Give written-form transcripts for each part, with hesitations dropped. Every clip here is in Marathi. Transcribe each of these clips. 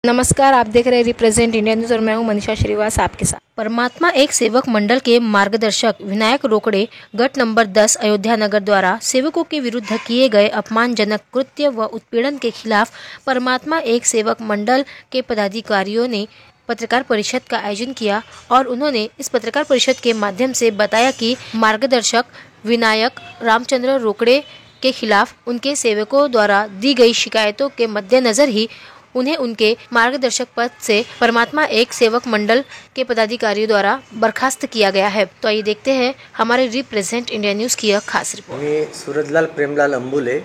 नमस्कार, आप देख रहे हैं रिप्रेजेंट इंडिया न्यूज़ और मैं हूं मनीषा श्रीवास आपके साथ। परमात्मा एक सेवक मंडल के मार्गदर्शक विनायक रोकड़े गट नंबर 10 अयोध्या नगर द्वारा सेवकों के विरुद्ध किए गए अपमानजनक कृत्य व उत्पीड़न के खिलाफ परमात्मा एक सेवक मंडल के पदाधिकारियों ने पत्रकार परिषद का आयोजन किया और उन्होंने इस पत्रकार परिषद के माध्यम से बताया कि मार्गदर्शक विनायक रामचंद्र रोकड़े के खिलाफ उनके सेवकों द्वारा दी गई शिकायतों के मद्देनजर ही उन्हें उनके मार्गदर्शक पद से परमात्मा एक सेवक मंडल के पदाधिकारियों द्वारा बर्खास्त किया गया है। तो आइए देखते हैं हमारे रिप्रेजेंट इंडिया न्यूज़ की यह खास रिपोर्ट। मी सूरजलाल प्रेमलाल अंबुले,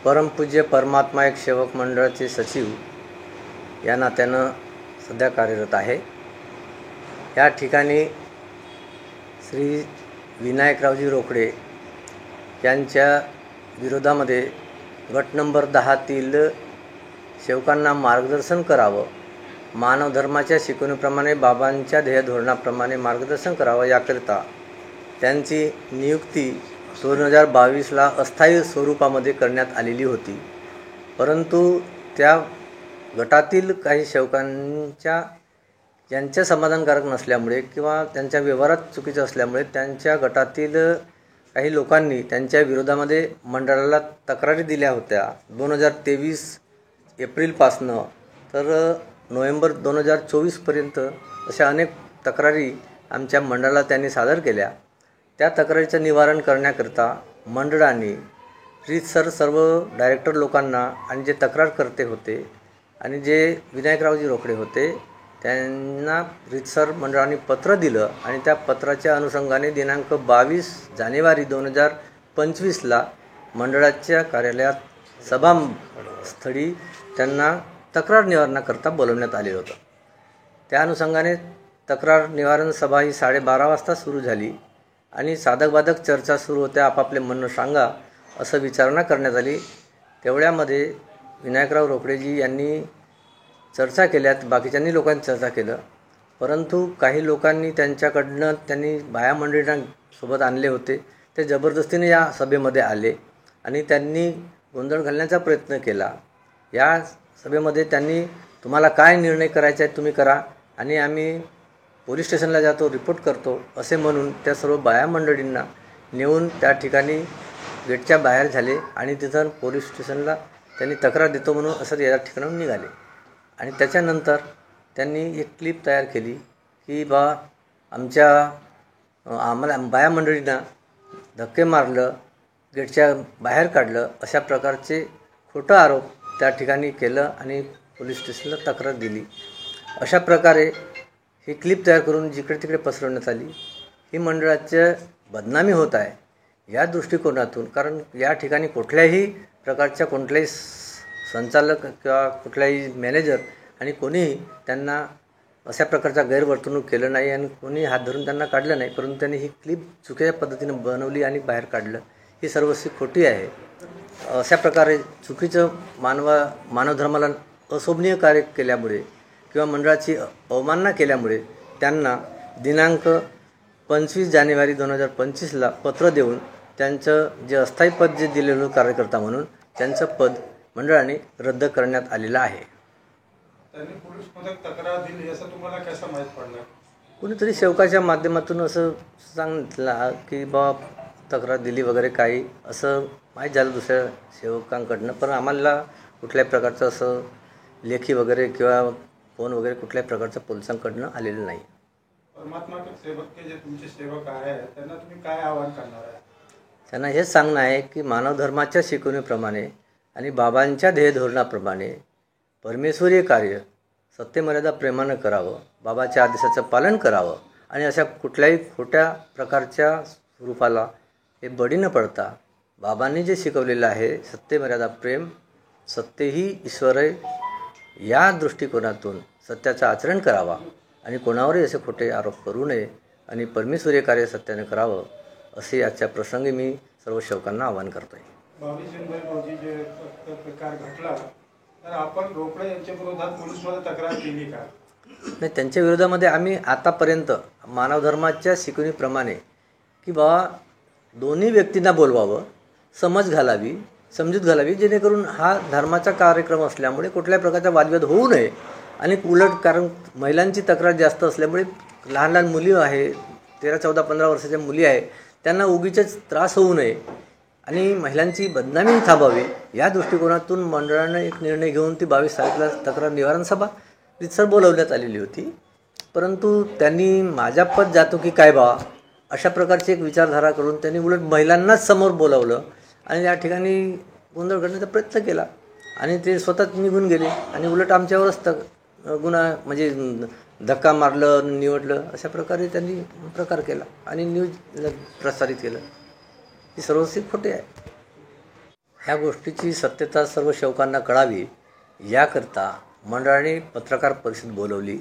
परमपूज्य परमात्मा एक सेवक मंडळाचे सचिव या नात्यानं सध्या कार्यरत आहे। या ठिकाणी श्री विनायकरावजी रोकडे यांच्या विरोधामध्ये गट नंबर 10 तील सेवकांना मार्गदर्शन करावं, मानव धर्माच्या शिकवणीप्रमाणे बाबांच्या ध्येय धोरणाप्रमाणे मार्गदर्शन करावं याकरिता त्यांची नियुक्ती 2022ला अस्थायी स्वरूपामध्ये करण्यात आलेली होती। परंतु त्या गटातील काही सेवकांच्या यांच्या समाधानकारक नसल्यामुळे किंवा त्यांच्या व्यवहारात चुकीचं असल्यामुळे त्यांच्या गटातील काही लोकांनी त्यांच्या विरोधामध्ये मंडळाला तक्रारी दिल्या होत्या। 2023 एप्रिलपासून तर नोव्हेंबर 2024 पर्यंत अशा अनेक तक्रारी आमच्या मंडळाला त्यांनी सादर केल्या। त्या तक्रारीचं निवारण करण्याकरता मंडळाने रीतसर सर्व डायरेक्टर लोकांना आणि जे तक्रारकर्ते होते आणि जे विनायकरावजी रोकडे होते त्यांना रीतसर मंडळाने पत्र दिलं आणि त्या पत्राच्या अनुषंगाने दिनांक 22 जानेवारी 2025ला मंडळाच्या कार्यालयात सभास्थळी त्यांना तक्रार निवारणाकरता बोलवण्यात आले होतं। त्या अनुषंगाने तक्रार निवारण सभा ही 12:30 वाजता सुरू झाली आणि साधकबाधक चर्चा सुरू होत्या। आपापले म्हणणं सांगा असं विचारणा करण्यात आली। तेवढ्यामध्ये विनायकराव रोकडेजी यांनी चर्चा केल्यात, बाकीच्यांनी लोकांनी चर्चा केलं, परंतु काही लोकांनी त्यांच्याकडनं त्यांनी बाया मंडळींना सोबत आणले होते। ते जबरदस्तीने या सभेमध्ये आले आणि त्यांनी गोंधळ घालण्याचा प्रयत्न केला। या सभेमध्ये त्यांनी तुम्हाला काय निर्णय करायचा आहे तुम्ही करा आणि आम्ही पोलीस स्टेशनला जातो, रिपोर्ट करतो असे म्हणून त्या सर्व बाया मंडळींना नेऊन त्या ठिकाणी गेटच्या बाहेर झाले आणि तिथं पोलीस स्टेशनला त्यांनी तक्रार देतो म्हणून असं या ठिकाणाहून निघाले। आणि त्याच्यानंतर त्यांनी एक क्लिप तयार केली की आम्हाला बाया मंडळींना धक्के मारलं, गेटच्या बाहेर काढलं, अशा प्रकारचे खोटे आरोप त्या ठिकाणी केलं आणि पोलीस स्टेशनला तक्रार दिली। अशा प्रकारे ही क्लिप तयार करून जिकडे तिकडे पसरवण्यात आली। ही मंडळाची बदनामी होत आहे या दृष्टिकोनातून, कारण या ठिकाणी कुठल्याही प्रकारच्या कोणत्याही संचालक किंवा कुठल्याही मॅनेजर आणि कोणीही त्यांना अशा प्रकारचा गैरवर्तणूक केलं नाही आणि कोणी हात धरून त्यांना काढलं नाही, परंतु त्यांनी ही क्लिप चुकीच्या पद्धतीने बनवली आणि बाहेर काढलं। ही सर्वस्वी खोटी आहे। अशा प्रकारे चुकीचं मानव धर्माला अशोभनीय कार्य केल्यामुळे किंवा मंडळाची अवमानना केल्यामुळे त्यांना दिनांक 25 जानेवारी 2025ला पत्र देऊन त्यांचं जे अस्थायी पद जे दिलेलं कार्यकर्ता म्हणून त्यांचं पद मंडळाने रद्द करण्यात आलेलं आहे। त्यांनी पोलीसमध्ये तक्रार दिली असं तुम्हाला कसं माहीत पडलं? कोणीतरी सेवकाच्या माध्यमातून असं सांगितलं की तक्रार दिली वगैरे काही असं माहीत झालं दुसऱ्या सेवकांकडनं, पण आम्हाला कुठल्याही प्रकारचं असं लेखी वगैरे किंवा फोन वगैरे कुठल्याही प्रकारचं पोलिसांकडनं आलेलं नाही। परमात्मा के सेवक के जे तुमचे सेवक आहे त्यांना तुम्ही काय आवाहन करणार आहे? त्यांना हेच सांगणं आहे की मानव धर्माच्या शिकवणीप्रमाणे आणि बाबांच्या ध्येय धोरणाप्रमाणे परमेश्वरीय कार्य सत्यमर्यादा प्रेमानं करावं, बाबाच्या आदेशाचं पालन करावं आणि अशा कुठल्याही खोट्या प्रकारच्या स्वरूपाला हे बळी न पडता बाबांनी जे शिकवलेलं आहे सत्यमर्यादा प्रेम, सत्य ही ईश्वर आहे, या दृष्टिकोनातून सत्याचं आचरण करावा आणि कोणावरही असे खोटे आरोप करू नये आणि परमेश्वरीय कार्य सत्याने करावं असे आजच्या प्रसंगी मी सर्व सेवकांना आवाहन करतो आहे। 22 जानेवारी जे प्रकार घडला तर आपण रोकडे यांच्या विरोधात पोलिसमध्ये तक्रार केली का? नाही, त्यांच्या विरोधामध्ये आम्ही आतापर्यंत मानव धर्माच्या शिकवणीप्रमाणे की दोन्ही व्यक्तींना बोलवावं, समज समजूत घालावी जेणेकरून हा धर्माचा कार्यक्रम असल्यामुळे कुठल्याही प्रकारचा वादविवाद होऊ नये आणि उलट कारण महिलांची तक्रार जास्त असल्यामुळे लहान लहान मुली आहे, 13, 14, 15 वर्षाच्या मुली आहे, त्यांना उगीचच त्रास होऊ नये आणि महिलांची बदनामी थांबावी या दृष्टिकोनातून मंडळानं एक निर्णय घेऊन ती 22 तारखेला तक्रार निवारण सभा रितसर बोलवण्यात आलेली होती. परंतु त्यांनी माझ्या पद जातो की काय बा अशा प्रकारची एक विचारधारा करून त्यांनी उलट महिलांनाच समोर बोलावलं आणि या ठिकाणी गोंधळ करण्याचा प्रयत्न केला आणि ते स्वतःच निघून गेले आणि उलट आमच्यावरच गुन्हा म्हणजे धक्का मारलं, निवडलं अशा प्रकारे त्यांनी प्रकार केला आणि न्यूज प्रसारित केलं. ही सर्वस्वी खोटे आहे. ह्या गोष्टीची सत्यता सर्व सेवकांना कळावी याकरता मंडळाने पत्रकार परिषद बोलवली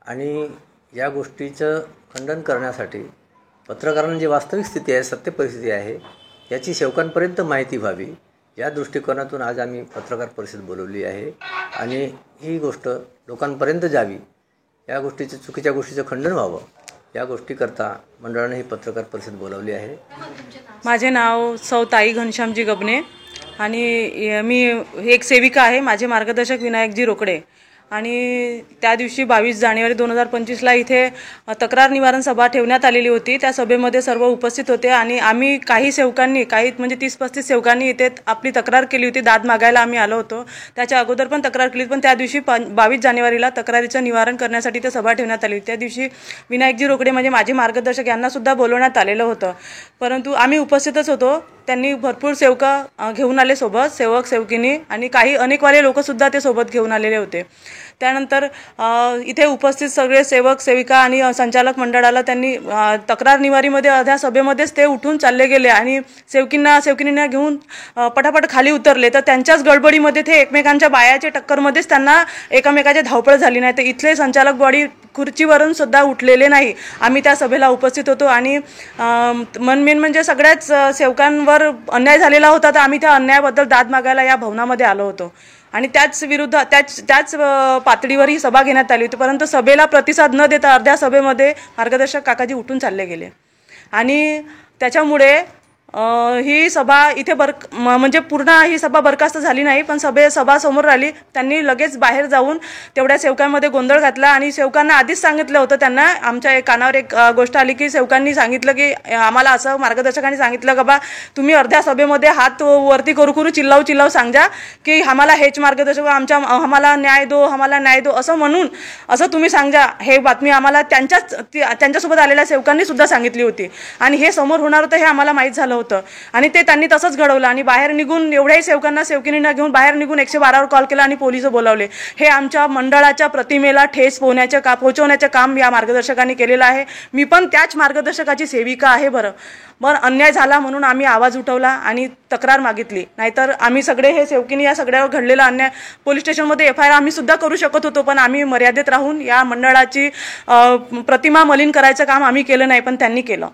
आणि या गोष्टीचं खंडन करण्यासाठी पत्रकारांची जी वास्तविक स्थिती आहे, सत्य परिस्थिती आहे याची सेवकांपर्यंत माहिती व्हावी या दृष्टिकोनातून आज आम्ही पत्रकार परिषद बोलवली आहे आणि ही गोष्ट लोकांपर्यंत जावी, या गोष्टीचं चुकीच्या गोष्टीचं खंडन व्हावं या गोष्टीकरता मंडळाने ही पत्रकार परिषद बोलावली आहे. माझे नाव सौ ताई घनश्यामजी गबने आणि मी एक सेविका आहे. माझे मार्गदर्शक विनायकजी रोकडे आणि त्या दिवशी 22 जानेवारी 2025ला इथे तक्रार निवारण सभा ठेवण्यात आलेली होती. त्या सभेमध्ये सर्व उपस्थित होते आणि आम्ही काही सेवकांनी म्हणजे 30-35 सेवकांनी इथे आपली तक्रार केली होती. दाद मागायला आम्ही आलो होतो. त्याच्या अगोदर पण तक्रार केली, पण त्या दिवशी 22 जानेवारीला तक्रारीचं निवारण करण्यासाठी इथे सभा ठेवण्यात आली. त्या दिवशी विनायकजी रोकडे म्हणजे माझे मार्गदर्शक यांना सुद्धा बोलवण्यात आलेलं होतं, परंतु आम्ही उपस्थितच होतो. त्यांनी भरपूर सेवका घेऊन आले सोबत, सेवक सेवकिनी आणि काही अनेकवाले लोकसुद्धा ते सोबत घेऊन आलेले होते. त्यानंतर इथे उपस्थित सगळे सेवक सेविका आणि संचालक मंडळाला त्यांनी तक्रार निवारीमध्ये अर्ध्या सभेमध्येच ते उठून चालले गेले आणि सेवकिनींना घेऊन पटापट खाली उतरले. तर त्यांच्याच गडबडीमध्ये ते एकमेकांच्या बायाच्या टक्करमध्येच त्यांना एकमेकाची धावपळ झाली नाही. तर इथले संचालक बॉडी खुर्चीवरून सुद्धा उठलेले नाही. आम्ही त्या सभेला उपस्थित होतो आणि मेन म्हणजे सगळ्याच सेवकांवर अन्याय झालेला होता. तर आम्ही त्या अन्यायाबद्दल दाद मागायला या भवनामध्ये आलो होतो आणि त्याच पातळीवर ही सभा घेण्यात आली होती. परंतु सभेला प्रतिसाद न देता अर्ध्या सभेमध्ये मार्गदर्शक काकाजी उठून चालले गेले आणि त्याच्यामुळे ही सभा इथे म्हणजे पूर्ण ही सभा बरखास्त झाली नाही, पण सभा समोर राहिली. त्यांनी लगेच बाहेर जाऊन तेवढ्या सेवकांमध्ये गोंधळ घातला आणि सेवकांना आधीच सांगितलं होतं. त्यांना आमच्या कानावर एक गोष्ट आली की सेवकांनी सांगितलं की आम्हाला असं मार्गदर्शकांनी सांगितलं का बा तुम्ही अर्ध्या सभेमध्ये हात वरती करू चिल्लाव सांगा की आम्हाला हेच मार्गदर्शक आम्हाला न्याय दो असं म्हणून असं तुम्ही सांगा. हे बातमी आम्हाला त्यांच्यासोबत आलेल्या सेवकांनी सुद्धा सांगितली होती आणि हे समोर होणार होतं हे आम्हाला माहीत झालं होतं आणि त्यांनी तसंच घडवलं आणि बाहेर निघून एवढ्याही सेवकिनींना घेऊन बाहेर निघून 112वर कॉल केला आणि पोलिस बोलावले. हे आमच्या मंडळाच्या प्रतिमेला ठेस पोहोचवण्याचं काम या मार्गदर्शकांनी केलेलं आहे. मी पण त्याच मार्गदर्शकाची सेविका आहे. बरं अन्याय झाला म्हणून आम्ही आवाज उठवला आणि तक्रार मागितली. नाहीतर आम्ही सगळे हे सेवकिनी या सगळ्यावर घडलेला अन्याय पोलीस स्टेशनमध्ये FIR आम्ही सुद्धा करू शकत होतो, पण आम्ही मर्यादेत राहून या मंडळाची प्रतिमा मलिन करायचं काम आम्ही केलं नाही, पण त्यांनी केलं.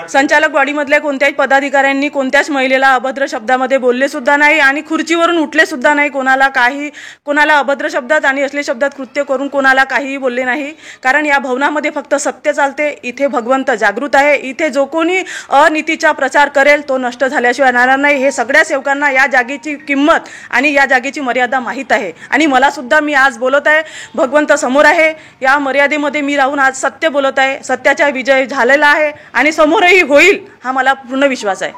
संचालक बॉडीमधल्या कोणत्याही पदाधिकाऱ्यांनी कोणत्याच महिलेला अभद्र शब्दामध्ये बोलले सुद्धा नाही आणि खुर्चीवरून उठले सुद्धा नाही. कोणाला अभद्र शब्दात आणि असले शब्दात कृत्य करून कोणाला काहीही बोलले नाही. कारण या भवनामध्ये फक्त सत्य चालते. इथे भगवंत जागृत आहे. इथे जो कोणी अनितीचा प्रचार करेल तो नष्ट झाल्याशिवाय राहणार नाही. हे सगळ्या सेवकांना या जागेची किंमत आणि या जागेची मर्यादा माहीत आहे आणि मला सुद्धा मी आज बोलत आहे. भगवंत समोर आहे. या मर्यादेमध्ये मी राहून आज सत्य बोलत आहे. सत्याचा विजय झालेला आहे आणि समोरही होईल हा मला पूर्ण विश्वास आहे.